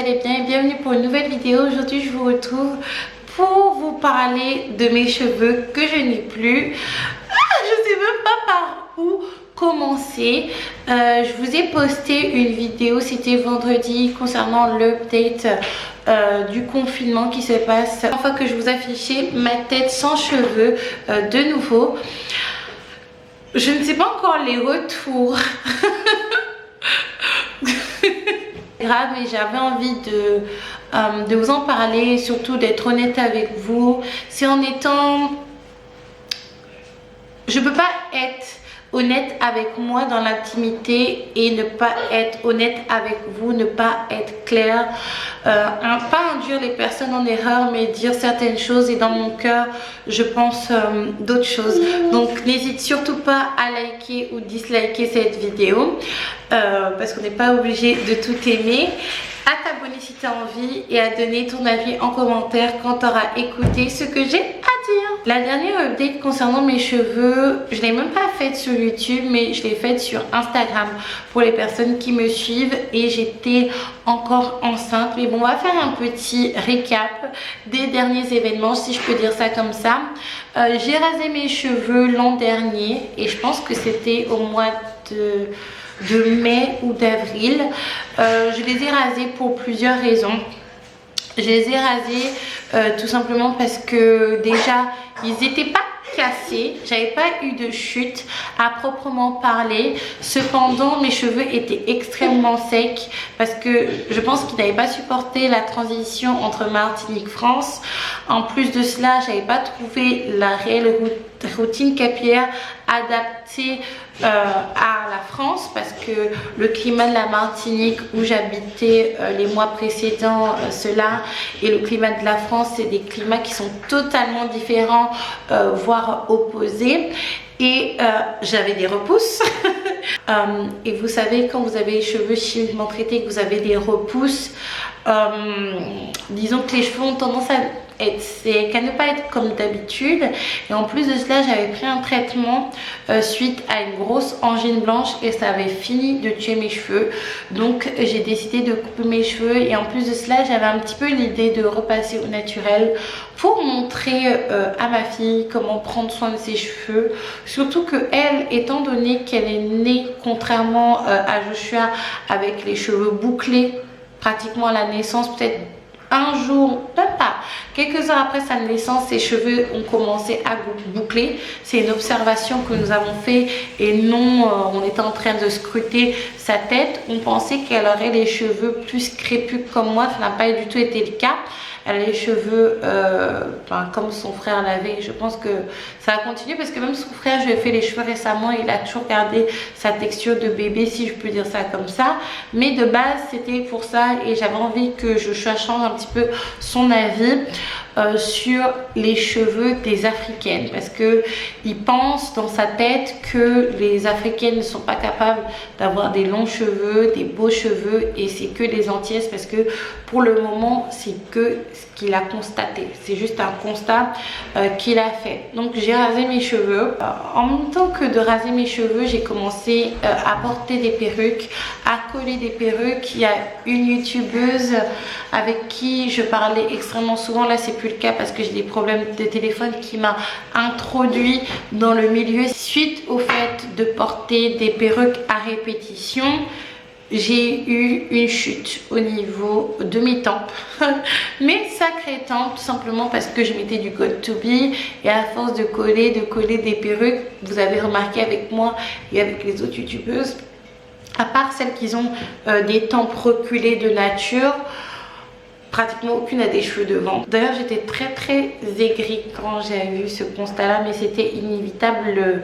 allez bien et bienvenue pour une nouvelle vidéo. Aujourd'hui je vous retrouve pour vous parler de mes cheveux que je n'ai plus. Je sais même pas par où commencer. Je vous ai posté une vidéo, c'était vendredi, concernant l'update du confinement qui se passe. Une fois que je vous affichais ma tête sans cheveux de nouveau. Je ne sais pas encore les retours. Grave, mais j'avais envie de vous en parler, surtout d'être honnête avec vous. C'est en étant... Je peux pas être honnête avec moi dans l'intimité et ne pas être honnête avec vous, ne pas être clair, pas induire les personnes en erreur, mais dire certaines choses, et dans mon cœur je pense d'autres choses. Donc n'hésite surtout pas à liker ou disliker cette vidéo parce qu'on n'est pas obligé de tout aimer, à t'abonner si tu as envie et à donner ton avis en commentaire quand tu auras écouté ce que j'ai à dire. La dernière update concernant mes cheveux, je ne l'ai même pas faite sur YouTube, mais je l'ai faite sur Instagram pour les personnes qui me suivent, et j'étais encore enceinte. Mais bon, on va faire un petit récap des derniers événements, si je peux dire ça comme ça. J'ai rasé mes cheveux l'an dernier et je pense que c'était au mois de mai ou d'avril. Je les ai rasés pour plusieurs raisons. Je les ai rasés tout simplement parce que déjà ils n'étaient pas cassés, j'avais pas eu de chute à proprement parler. Cependant mes cheveux étaient extrêmement secs parce que je pense qu'ils n'avaient pas supporté la transition entre Martinique France. En plus de cela, j'avais pas trouvé la réelle routine capillaire adaptée à la France, parce que le climat de la Martinique où j'habitais les mois précédents cela et le climat de la France, c'est des climats qui sont totalement différents, voire opposés. Et j'avais des repousses et vous savez, quand vous avez les cheveux chimiquement traités, que vous avez des repousses, disons que les cheveux ont tendance à ne pas être comme d'habitude. Et en plus de cela, j'avais pris un traitement suite à une grosse angine blanche et ça avait fini de tuer mes cheveux. Donc j'ai décidé de couper mes cheveux, et en plus de cela, j'avais un petit peu l'idée de repasser au naturel pour montrer à ma fille comment prendre soin de ses cheveux. Surtout que elle, étant donné qu'elle est née, contrairement à Joshua, avec les cheveux bouclés pratiquement à la naissance, peut-être un jour, même pas, quelques heures après sa naissance, ses cheveux ont commencé à boucler. C'est une observation que nous avons fait, et non on était en train de scruter sa tête. On pensait qu'elle aurait les cheveux plus crépus comme moi, ça n'a pas du tout été le cas. Elle a les cheveux comme son frère l'avait. Je pense que ça va continuer parce que même son frère, je lui ai fait les cheveux récemment, il a toujours gardé sa texture de bébé, si je peux dire ça comme ça. Mais de base, c'était pour ça, et j'avais envie que Joshua change un petit peu son avis sur les cheveux des Africaines, parce que il pense dans sa tête que les Africaines ne sont pas capables d'avoir des longs cheveux, des beaux cheveux, et c'est que les Antillaises, parce que pour le moment c'est que ce qu'il a constaté, c'est juste un constat qu'il a fait. Donc j'ai rasé mes cheveux. En même temps que de raser mes cheveux, j'ai commencé à porter des perruques, à coller des perruques. Il y a une youtubeuse avec qui je parlais extrêmement souvent, là c'est plus le cas parce que j'ai des problèmes de téléphone, qui m'a introduit dans le milieu suite au fait de porter des perruques à répétition. J'ai eu une chute au niveau de mes tempes, mes sacrées tempes, tout simplement parce que je mettais du Got To Be, et à force de coller des perruques, vous avez remarqué avec moi et avec les autres youtubeuses, à part celles qui ont des tempes reculées de nature, pratiquement aucune a des cheveux devant. D'ailleurs j'étais très aigrie quand j'ai eu ce constat là, mais c'était inévitable.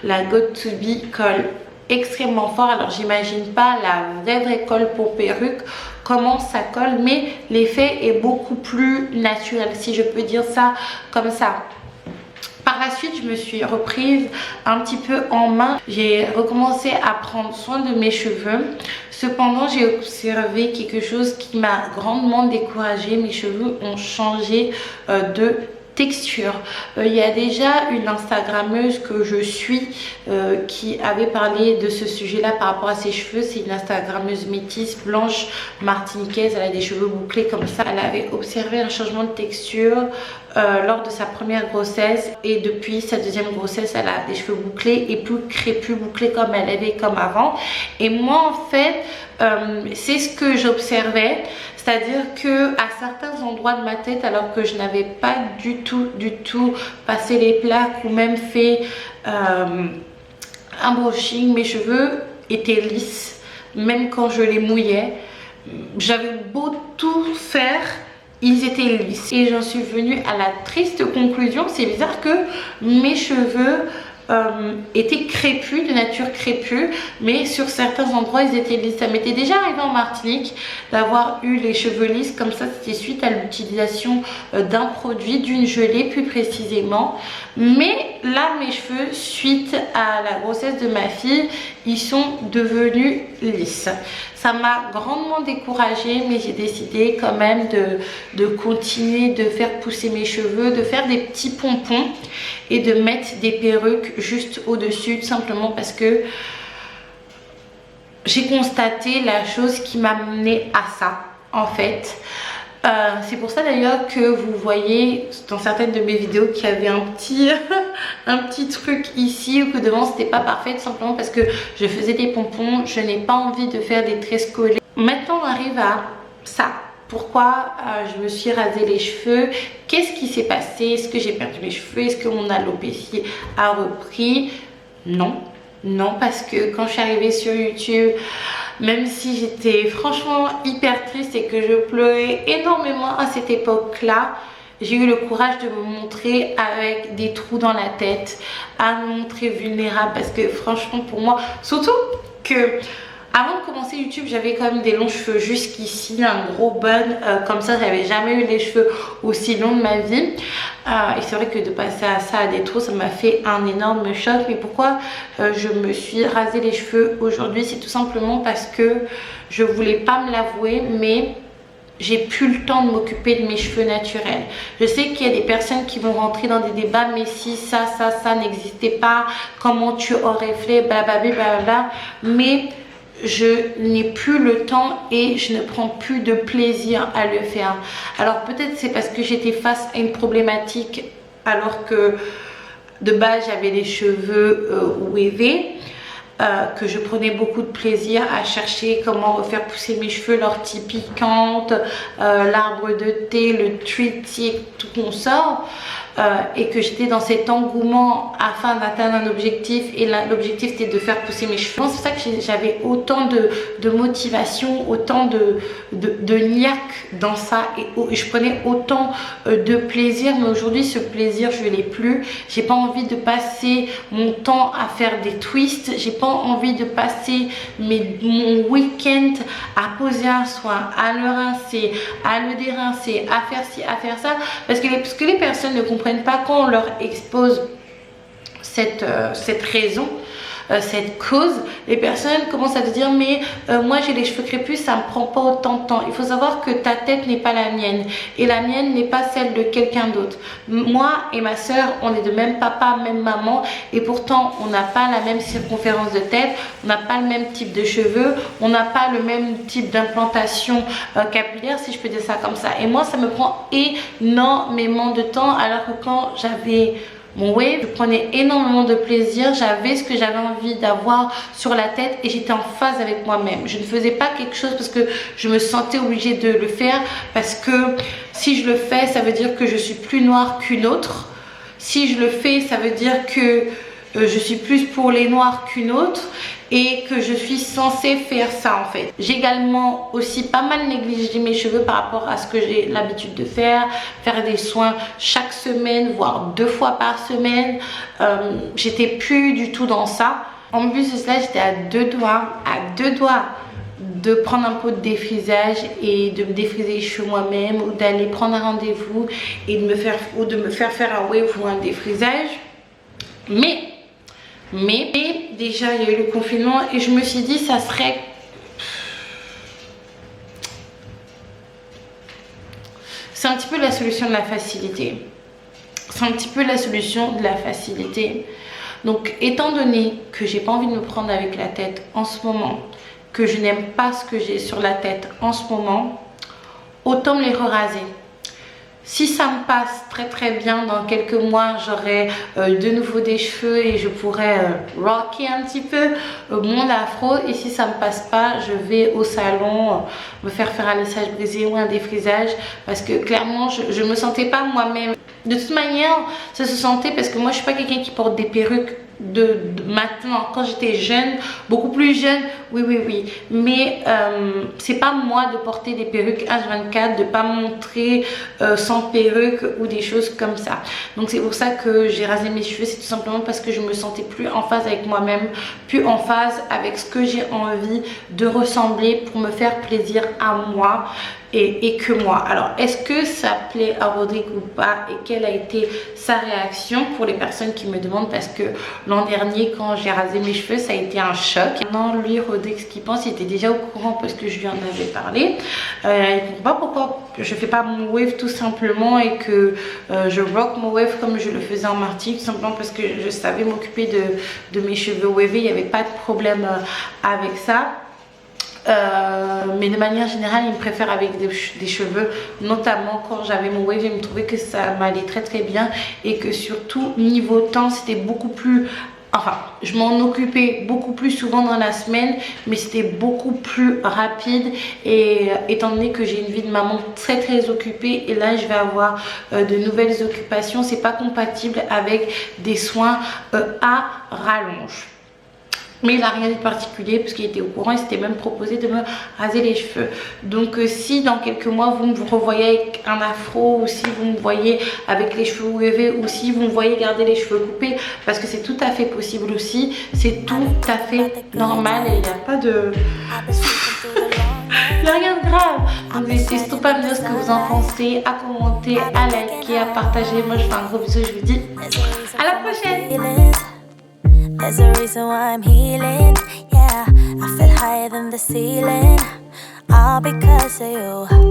La Got To Be colle extrêmement fort. Alors j'imagine pas la vraie colle pour perruque comment ça colle, mais l'effet est beaucoup plus naturel, si je peux dire ça comme ça. Par la suite, je me suis reprise un petit peu en main. J'ai recommencé à prendre soin de mes cheveux. Cependant, j'ai observé quelque chose qui m'a grandement découragée. Mes cheveux ont changé de texture. Il y a déjà une Instagrammeuse que je suis qui avait parlé de ce sujet là par rapport à ses cheveux. C'est une Instagrammeuse métisse blanche martiniquaise, elle a des cheveux bouclés comme ça. Elle avait observé un changement de texture lors de sa première grossesse, et depuis sa deuxième grossesse elle a des cheveux bouclés et plus crépus, bouclés comme elle avait comme avant. Et moi en fait c'est ce que j'observais, c'est-à-dire que à certains endroits de ma tête, alors que je n'avais pas du tout passé les plaques ou même fait un brushing, mes cheveux étaient lisses même quand je les mouillais. J'avais beau tout faire, ils étaient lisses. Et j'en suis venue à la triste conclusion, c'est bizarre, que mes cheveux étaient crépus, de nature crépue, mais sur certains endroits ils étaient lisses. Ça m'était déjà arrivé en Martinique d'avoir eu les cheveux lisses comme ça. C'était suite à l'utilisation d'un produit, d'une gelée plus précisément. Mais là mes cheveux, suite à la grossesse de ma fille, ils sont devenus lisses. Ça m'a grandement découragée, mais j'ai décidé quand même de continuer de faire pousser mes cheveux, de faire des petits pompons et de mettre des perruques juste au-dessus, tout simplement parce que j'ai constaté la chose qui m'a mené à ça en fait. C'est pour ça d'ailleurs que vous voyez dans certaines de mes vidéos qu'il y avait un petit truc ici, ou que devant c'était pas parfait, tout simplement parce que je faisais des pompons. Je n'ai pas envie de faire des tresses collées. Maintenant on arrive à ça. Pourquoi je me suis rasé les cheveux? Qu'est-ce qui s'est passé? Est-ce que j'ai perdu mes cheveux? Est-ce que mon alopécie a repris? Non, non, parce que quand je suis arrivée sur YouTube, même si j'étais franchement hyper triste et que je pleurais énormément à cette époque-là, j'ai eu le courage de me montrer avec des trous dans la tête, à me montrer vulnérable, parce que franchement pour moi, surtout que avant de commencer YouTube, j'avais quand même des longs cheveux jusqu'ici, un gros bun comme ça. J'avais jamais eu les cheveux aussi longs de ma vie. Et c'est vrai que de passer à ça, à des trous, ça m'a fait un énorme choc. Mais pourquoi je me suis rasé les cheveux aujourd'hui? C'est tout simplement parce que je voulais pas me l'avouer, mais j'ai plus le temps de m'occuper de mes cheveux naturels. Je sais qu'il y a des personnes qui vont rentrer dans des débats, mais si ça n'existait pas, comment tu aurais fait, blablabla, blablabla. Mais je n'ai plus le temps et je ne prends plus de plaisir à le faire. Alors peut-être c'est parce que j'étais face à une problématique alors que de base j'avais les cheveux wavés, que je prenais beaucoup de plaisir à chercher comment refaire pousser mes cheveux, l'ortie piquante, l'arbre de thé, le treaty, tout consort. Et que j'étais dans cet engouement afin d'atteindre un objectif, et l'objectif c'était de faire pousser mes cheveux. C'est pour ça que j'avais autant de motivation, autant de niaque dans ça, et je prenais autant de plaisir. Mais aujourd'hui ce plaisir je l'ai plus. J'ai pas envie de passer mon temps à faire des twists, j'ai pas envie de passer mon week-end à poser un soin, à le rincer, à le dérincer, à faire ci, à faire ça, parce que les personnes ne comprennent pas quand on leur expose cette raison, cette cause. Les personnes commencent à te dire mais moi j'ai les cheveux crépus, ça me prend pas autant de temps. Il faut savoir que ta tête n'est pas la mienne et la mienne n'est pas celle de quelqu'un d'autre. Moi et ma soeur, on est de même papa, même maman, et pourtant on n'a pas la même circonférence de tête, on n'a pas le même type de cheveux, on n'a pas le même type d'implantation capillaire, si je peux dire ça comme ça. Et moi ça me prend énormément de temps, alors que quand j'avais mon wave, je prenais énormément de plaisir, j'avais ce que j'avais envie d'avoir sur la tête et j'étais en phase avec moi-même. Je ne faisais pas quelque chose parce que je me sentais obligée de le faire, parce que si je le fais, ça veut dire que je suis plus noire qu'une autre. Si je le fais, ça veut dire que je suis plus pour les noirs qu'une autre et que je suis censée faire ça en fait. J'ai également aussi pas mal négligé mes cheveux par rapport à ce que j'ai l'habitude de faire des soins chaque semaine, voire 2 fois par semaine. J'étais plus du tout dans ça. En plus de cela, j'étais à deux doigts de prendre un pot de défrisage et de me défriser les cheveux moi-même, ou d'aller prendre un rendez-vous et de me faire faire un wave ou un défrisage. Mais déjà il y a eu le confinement et je me suis dit ça serait c'est un petit peu la solution de la facilité. c'est un petit peu la solution de la facilité. Donc étant donné que j'ai pas envie de me prendre avec la tête en ce moment, que je n'aime pas ce que j'ai sur la tête en ce moment, autant me les raser. Si ça me passe très bien, dans quelques mois j'aurai de nouveau des cheveux et je pourrais rocker un petit peu mon afro. Et si ça me passe pas, je vais au salon me faire un lissage brisé ou un défrisage, parce que clairement je me sentais pas moi-même. De toute manière ça se sentait, parce que moi je suis pas quelqu'un qui porte des perruques de maintenant. Quand j'étais jeune, beaucoup plus jeune, oui, mais c'est pas moi de porter des perruques H24, de pas montrer sans perruque ou des choses comme ça. Donc c'est pour ça que j'ai rasé mes cheveux. C'est tout simplement parce que je me sentais plus en phase avec moi-même, plus en phase avec ce que j'ai envie de ressembler, pour me faire plaisir à moi et que moi. Alors est-ce que ça plaît à Rodrigue ou pas, et quelle a été sa réaction, pour les personnes qui me demandent, parce que l'an dernier quand j'ai rasé mes cheveux ça a été un choc. Maintenant lui, Rodrigue, ce qu'il pense, il était déjà au courant parce que je lui en avais parlé. Il comprend pas pourquoi je fais pas mon wave tout simplement, et que je rock mon wave comme je le faisais en Martinique, tout simplement parce que je savais m'occuper de mes cheveux wavés, il n'y avait pas de problème avec ça. Mais de manière générale il me préfère avec des cheveux, notamment quand j'avais mon wave. Il me trouvait que ça m'allait très bien, et que surtout niveau temps c'était beaucoup plus, enfin je m'en occupais beaucoup plus souvent dans la semaine, mais c'était beaucoup plus rapide. Et étant donné que j'ai une vie de maman très occupée, et là je vais avoir de nouvelles occupations, c'est pas compatible avec des soins à rallonge. Mais il n'a rien de particulier, parce qu'il était au courant, il s'était même proposé de me raser les cheveux. Donc si dans quelques mois vous me revoyez avec un afro, ou si vous me voyez avec les cheveux wavés, ou si vous me voyez garder les cheveux coupés, parce que c'est tout à fait possible aussi, c'est tout à fait normal, et il n'y a pas de... il n'y a rien de grave. Donc n'hésitez pas à me dire ce que vous en pensez, à commenter, à liker, à partager. Moi je fais un gros bisou, je vous dis à la prochaine. There's a reason why I'm healing, yeah. I feel higher than the ceiling, all because of you.